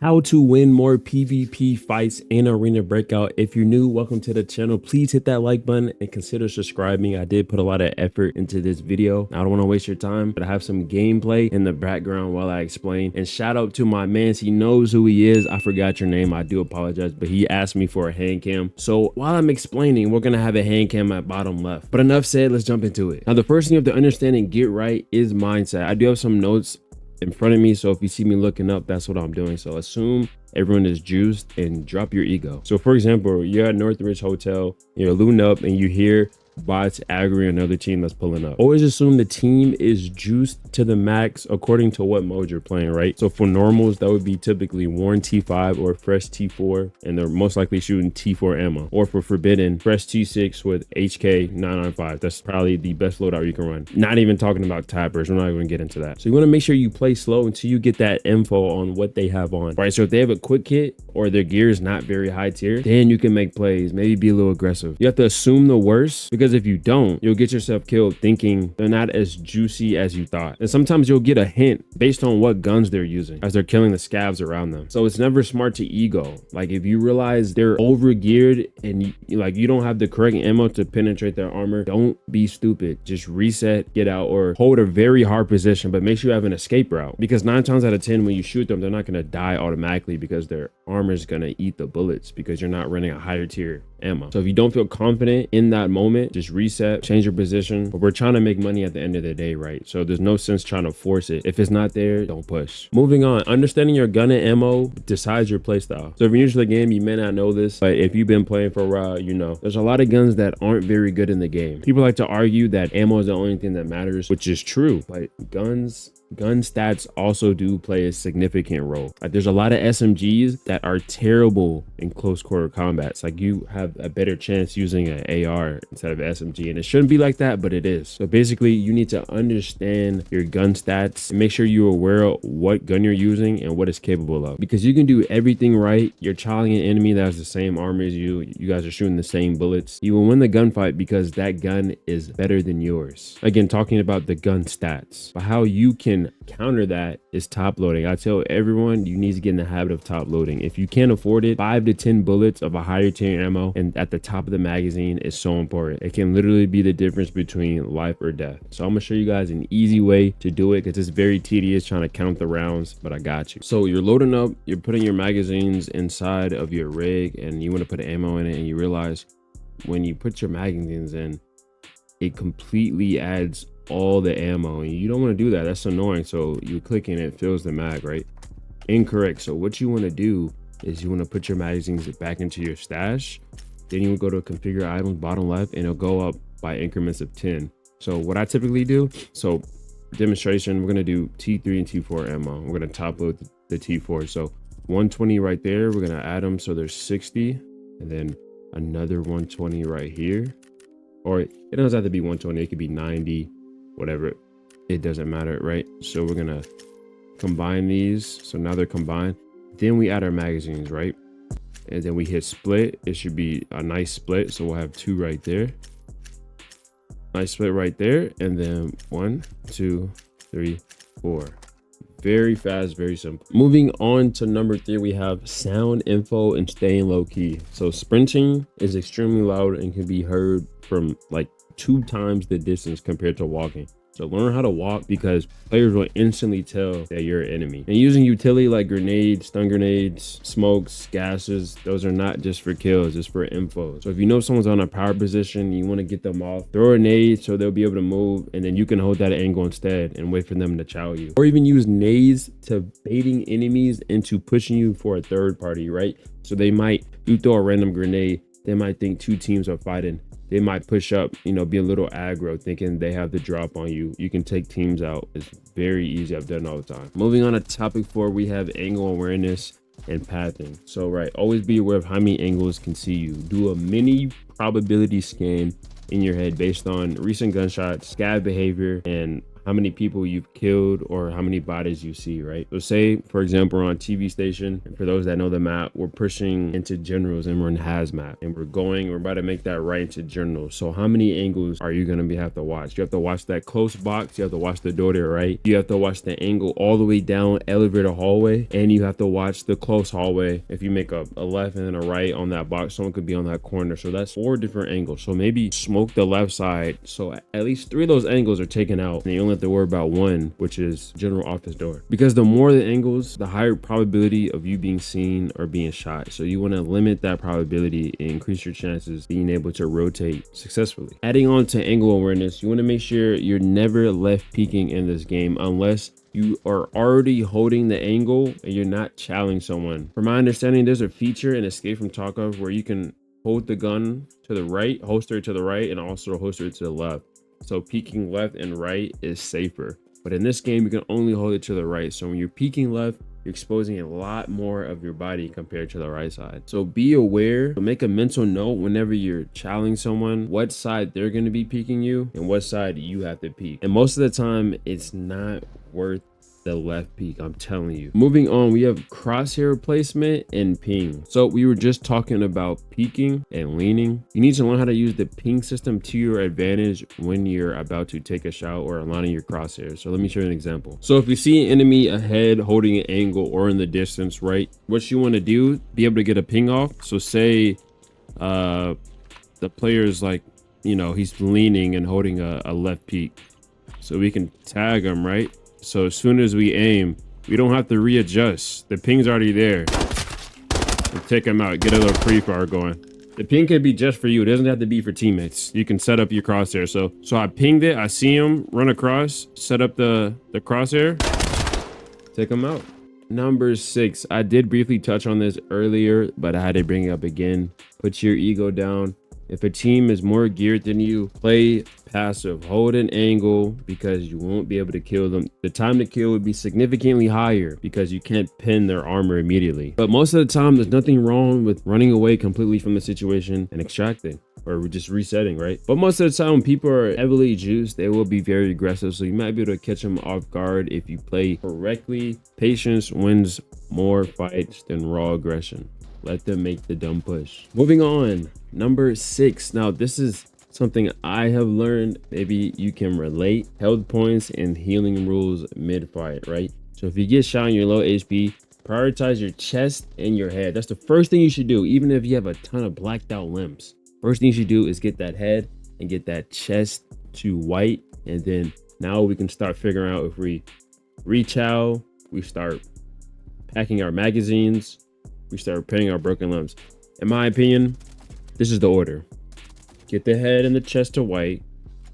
How to win more PvP fights in Arena Breakout. If you're new, welcome to the channel. Please hit that like button and consider subscribing. I did put a lot of effort into this video. I don't want to waste your time, but I have some gameplay in the background while I explain. And shout out to my man. He knows who he is. I forgot your name. I do apologize, but he asked me for a hand cam. So while I'm explaining, we're going to have a hand cam at bottom left. But enough said, let's jump into it. Now, the first thing you have to understand and get right is mindset. I do have some notes in front of me, so if you see me looking up, that's what I'm doing. So assume everyone is juiced and drop your ego. So for example, you're at Northridge Hotel, you're looting up and you hear bots aggroing another team that's pulling up. Always assume the team is juiced to the max according to what mode you're playing, right? So for normals, that would be typically worn T5 or fresh T4, and they're most likely shooting T4 ammo. Or for forbidden, fresh T6 with HK 995. That's probably the best loadout you can run. Not even talking about tappers. We're not even gonna get into that. So you want to make sure you play slow until you get that info on what they have on, right? So if they have a quick kit or their gear is not very high tier, then you can make plays, maybe be a little aggressive. You have to assume the worst, because if you don't, you'll get yourself killed thinking they're not as juicy as you thought. And sometimes you'll get a hint based on what guns they're using as they're killing the scavs around them. So it's never smart to ego. Like if you realize they're over geared and you don't have the correct ammo to penetrate their armor, don't be stupid. Just reset, get out, or hold a very hard position, but make sure you have an escape route, because 9 times out of 10 when you shoot them, they're not going to die automatically because their armor is going to eat the bullets because you're not running a higher tier ammo. So if you don't feel confident in that moment, just reset, change your position. But we're trying to make money at the end of the day, right? So there's no sense trying to force it. If it's not there, don't push. Moving on, understanding your gun and ammo decides your playstyle. So if you're new to the game, you may not know this, but if you've been playing for a while, you know there's a lot of guns that aren't very good in the game. People like to argue that ammo is the only thing that matters, which is true, but gun stats also do play a significant role. Like there's a lot of SMGs that are terrible in close quarter combats. Like you have a better chance using an AR instead of SMG, and it shouldn't be like that, but it is. So basically you need to understand your gun stats and make sure you're aware of what gun you're using and what it's capable of, because you can do everything right. You're challenging an enemy that has the same armor as you guys are shooting the same bullets, you will win the gunfight because that gun is better than yours. Again, talking about the gun stats, but how you can counter that is top loading. I tell everyone you need to get in the habit of top loading. If you can't afford it, 5 to 10 bullets of a higher tier ammo and at the top of the magazine is so important. It can literally be the difference between life or death. So I'm gonna show you guys an easy way to do it, because it's very tedious trying to count the rounds, but I got you. So you're loading up, you're putting your magazines inside of your rig, and you want to put ammo in it, and you realize when you put your magazines in, it completely adds all the ammo, and you don't want to do that. That's annoying. So you click and it fills the mag, right? Incorrect. So what you want to do is you want to put your magazines back into your stash. Then you will go to configure items bottom left, and it'll go up by increments of 10. So what I typically do, so demonstration, we're going to do T3 and T4 ammo. We're going to top load the T4. So 120 right there, we're going to add them so there's 60, and then another 120 right here. Or it doesn't have to be 120, it could be 90, whatever, it doesn't matter, right? So we're gonna combine these, so now they're combined. Then we add our magazines, right? And then we hit split. It should be a nice split, so we'll have 2 right there, nice split right there, and then 1 2 3 4. Very fast, very simple. Moving on to number 3, we have sound info and staying low key. So sprinting is extremely loud and can be heard from like 2 times the distance compared to walking. So learn how to walk, because players will instantly tell that you're an enemy. And using utility like grenades, stun grenades, smokes, gases, those are not just for kills, it's for info. So if you know someone's on a power position, you want to get them off, throw a nade so they'll be able to move, and then you can hold that angle instead and wait for them to chow you. Or even use nades to baiting enemies into pushing you for a third party, right? So you throw a random grenade, they might think 2 teams are fighting. They might push up, be a little aggro, thinking they have the drop on you. You can take teams out. It's very easy. I've done it all the time. Moving on to topic 4, we have angle awareness and pathing. So, right, always be aware of how many angles can see you. Do a mini probability scan in your head based on recent gunshots, scav behavior, and how many people you've killed or how many bodies you see, right? So say, for example, we're on TV station, and for those that know the map, we're pushing into generals and we're in hazmat, and we're about to make that right into generals. So how many angles are you going to have to watch? You have to watch that close box, you have to watch the door to the right, you have to watch the angle all the way down elevator hallway, and you have to watch the close hallway. If you make a left and then a right on that box, someone could be on that corner. So that's 4 different angles. So maybe smoke the left side, so at least 3 of those angles are taken out, and you only have to worry about 1, which is general office door. Because the more the angles, the higher probability of you being seen or being shot. So you want to limit that probability and increase your chances being able to rotate successfully. Adding on to angle awareness, you want to make sure you're never left peeking in this game unless you are already holding the angle and you're not challenging someone. From my understanding, there's a feature in Escape from Tarkov where you can hold the gun to the right, holster it to the right, and also holster it to the left. So peeking left and right is safer. But in this game, you can only hold it to the right. So when you're peeking left, you're exposing a lot more of your body compared to the right side. So be aware, make a mental note whenever you're challenging someone, what side they're going to be peeking you and what side you have to peek. And most of the time, it's not worth the left peek, I'm telling you. Moving on, we have crosshair placement and ping. So we were just talking about peeking and leaning. You need to learn how to use the ping system to your advantage when you're about to take a shot or aligning your crosshairs. So let me show you an example. So if you see an enemy ahead holding an angle or in the distance, right, what you want to do, be able to get a ping off. So say the player's like, you know, he's leaning and holding a left peek, so we can tag him, right? So as soon as we aim, we don't have to readjust. The ping's already there. We'll take him out, get a little pre-fire going. The ping could be just for you. It doesn't have to be for teammates. You can set up your crosshair. So I pinged it. I see him run across, set up the crosshair, take him out. Number 6, I did briefly touch on this earlier, but I had to bring it up again. Put your ego down. If a team is more geared than you, play passive, hold an angle because you won't be able to kill them. The time to kill would be significantly higher because you can't pin their armor immediately. But most of the time, there's nothing wrong with running away completely from the situation and extracting or just resetting, right? But most of the time when people are heavily juiced, they will be very aggressive. So you might be able to catch them off guard if you play correctly. Patience wins more fights than raw aggression. Let them make the dumb push. Moving on, number 6. Now this is something I have learned. Maybe you can relate. Health points and healing rules mid-fight, right? So if you get shot and you're low HP, prioritize your chest and your head. That's the first thing you should do, even if you have a ton of blacked out limbs. First thing you should do is get that head and get that chest to white. And then now we can start figuring out if we rechow, we start packing our magazines, we start repairing our broken limbs. In my opinion, this is the order. Get the head and the chest to white,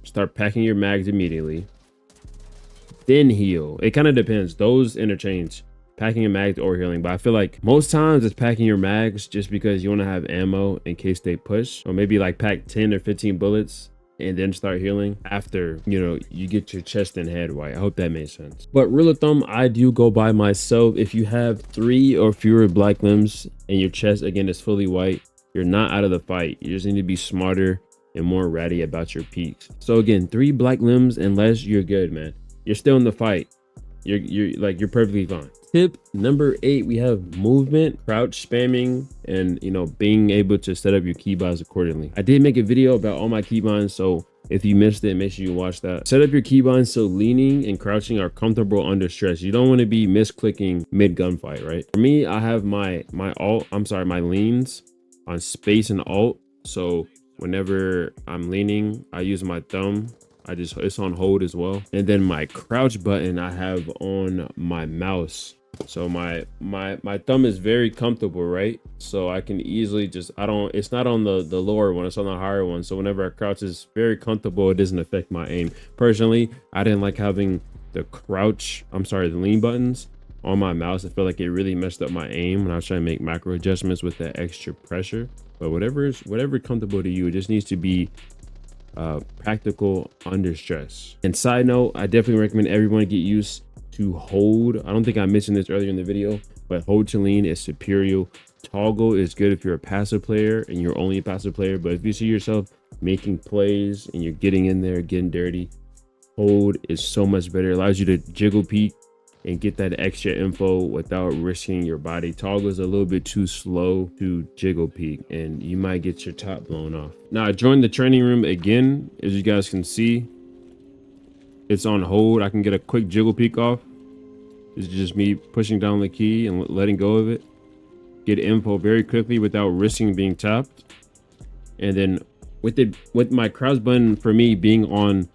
start packing your mags immediately, then heal. It kind of depends. Those interchange, packing your mags or healing. But I feel like most times it's packing your mags just because you want to have ammo in case they push, or maybe like pack 10 or 15 bullets and then start healing after, you know, you get your chest and head white. I hope that makes sense. But rule of thumb, I do go by myself. If you have 3 or fewer black limbs and your chest again is fully white, you're not out of the fight. You just need to be smarter and more ratty about your peaks. So again, 3 black limbs and less, you're good, man. You're still in the fight. You're perfectly fine. Tip number 8, we have movement, crouch spamming, and being able to set up your keybinds accordingly. I did make a video about all my keybinds, so if you missed it, make sure you watch that. Set up your keybinds so leaning and crouching are comfortable under stress. You don't want to be misclicking mid gunfight, right? For me, I have my leans on space and alt. So whenever I'm leaning, I use my thumb. It's on hold as well. And then my crouch button I have on my mouse. So my thumb is very comfortable, right? So I can easily it's not on the lower one, it's on the higher one. So whenever I crouch, it's very comfortable. It doesn't affect my aim. Personally, I didn't like having the lean buttons on my mouse. I feel like it really messed up my aim when I was trying to make macro adjustments with that extra pressure. But whatever comfortable to you, it just needs to be practical under stress. And side note, I definitely recommend everyone get used to hold. I don't think I mentioned this earlier in the video, but hold to lean is superior. Toggle is good if you're a passive player and you're only a passive player, but if you see yourself making plays and you're getting in there, getting dirty, hold is so much better. It allows you to jiggle peek and get that extra info without risking your body. Toggle is a little bit too slow to jiggle peek and you might get your top blown off. Now I joined the training room again. As you guys can see, it's on hold. I can get a quick jiggle peek off. It's just me pushing down the key and letting go of it. Get info very quickly without risking being tapped. And then with my crouch button for me being on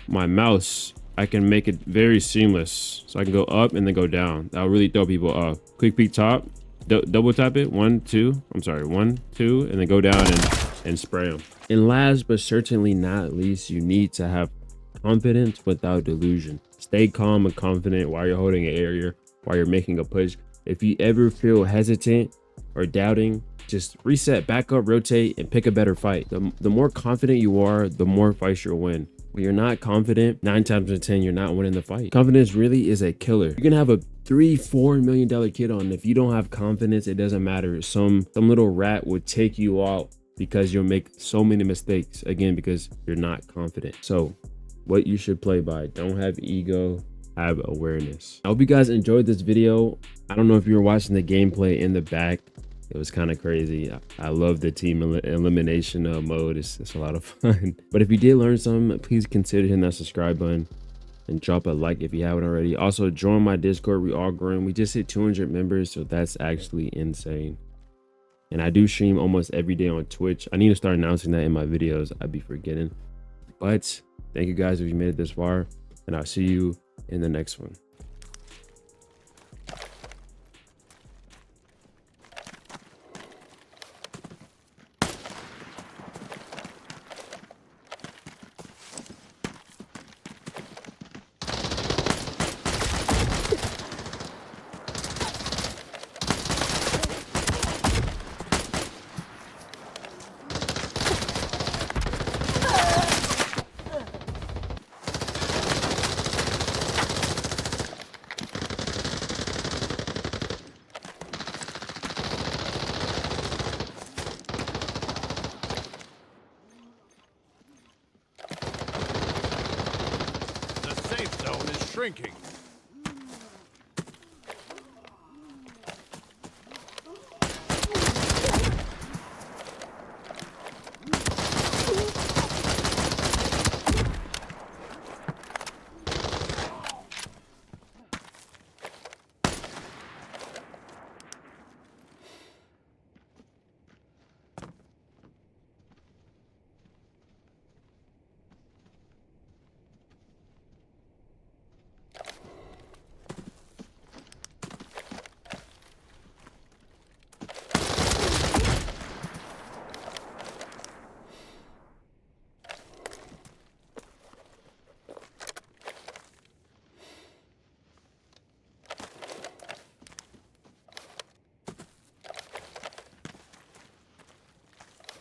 my mouse, I can make it very seamless. So I can go up and then go down. That'll really throw people off. Quick peek top, double tap it, 1, 2, I'm sorry, 1, 2, and then go down and spray them. And last but certainly not least, you need to have confidence without delusion. Stay calm and confident while you're holding an area, while you're making a push. If you ever feel hesitant or doubting, just reset, back up, rotate, and pick a better fight. The more confident you are, the more fights you'll win. When you're not confident, 9 times out of 10, you're not winning the fight. Confidence really is a killer. You can have a $3-4 million kit on. If you don't have confidence, it doesn't matter. Some little rat would take you out because you'll make so many mistakes, again, because you're not confident. So what you should play by: don't have ego, have awareness. I hope you guys enjoyed this video. I don't know if you were watching the gameplay in the back. It was kind of crazy. I love the team elimination mode. It's a lot of fun. But if you did learn something, please consider hitting that subscribe button and drop a like if you haven't already. Also, join my Discord. We are growing. We just hit 200 members, so that's actually insane. And I do stream almost every day on Twitch. I need to start announcing that in my videos. I'd be forgetting. But thank you guys if you made it this far, and I'll see you in the next one. Shrinking.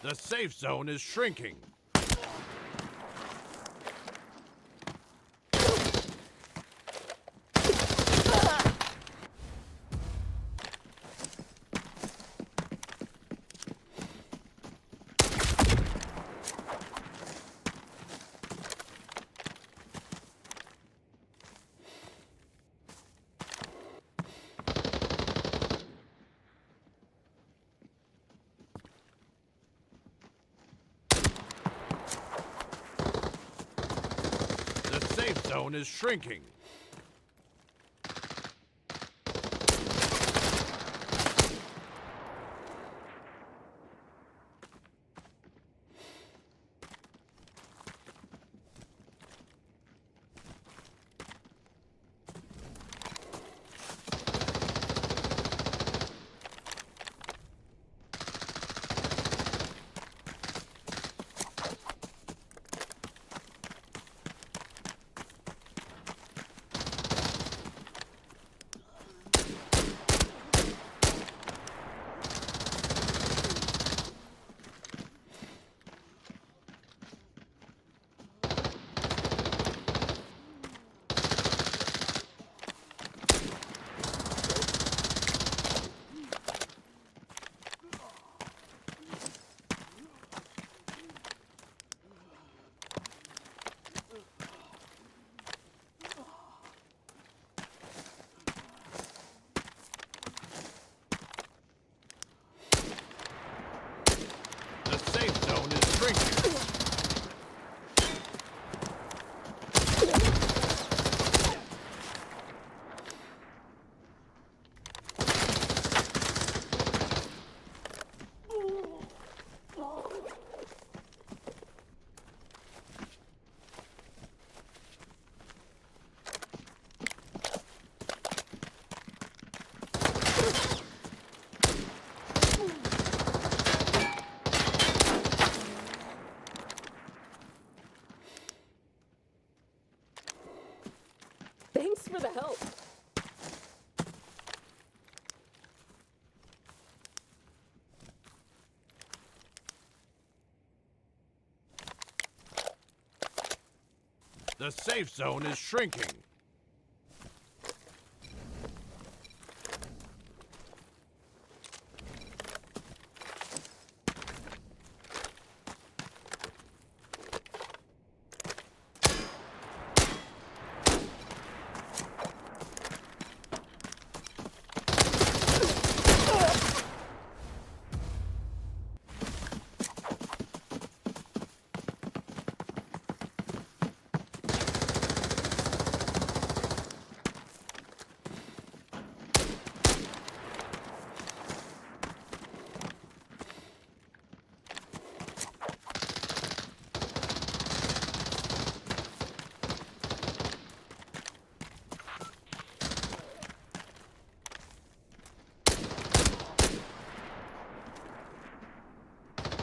The safe zone is shrinking. Zone is shrinking. The safe zone is shrinking.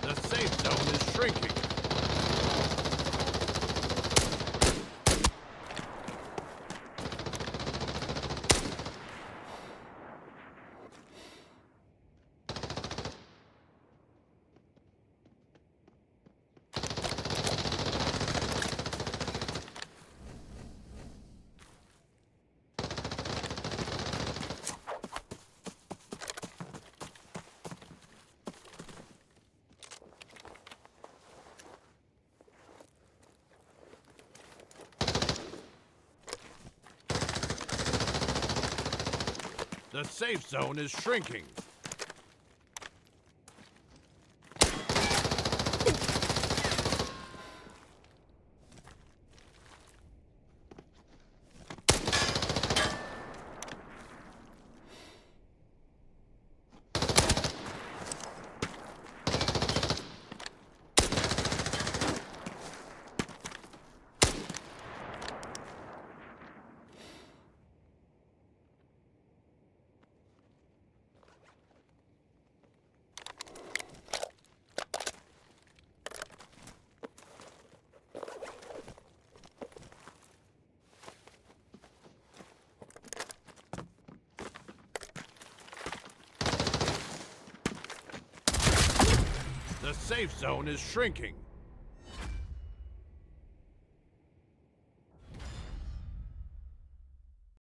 The safe zone is shrinking. The safe zone is shrinking. The safe zone is shrinking.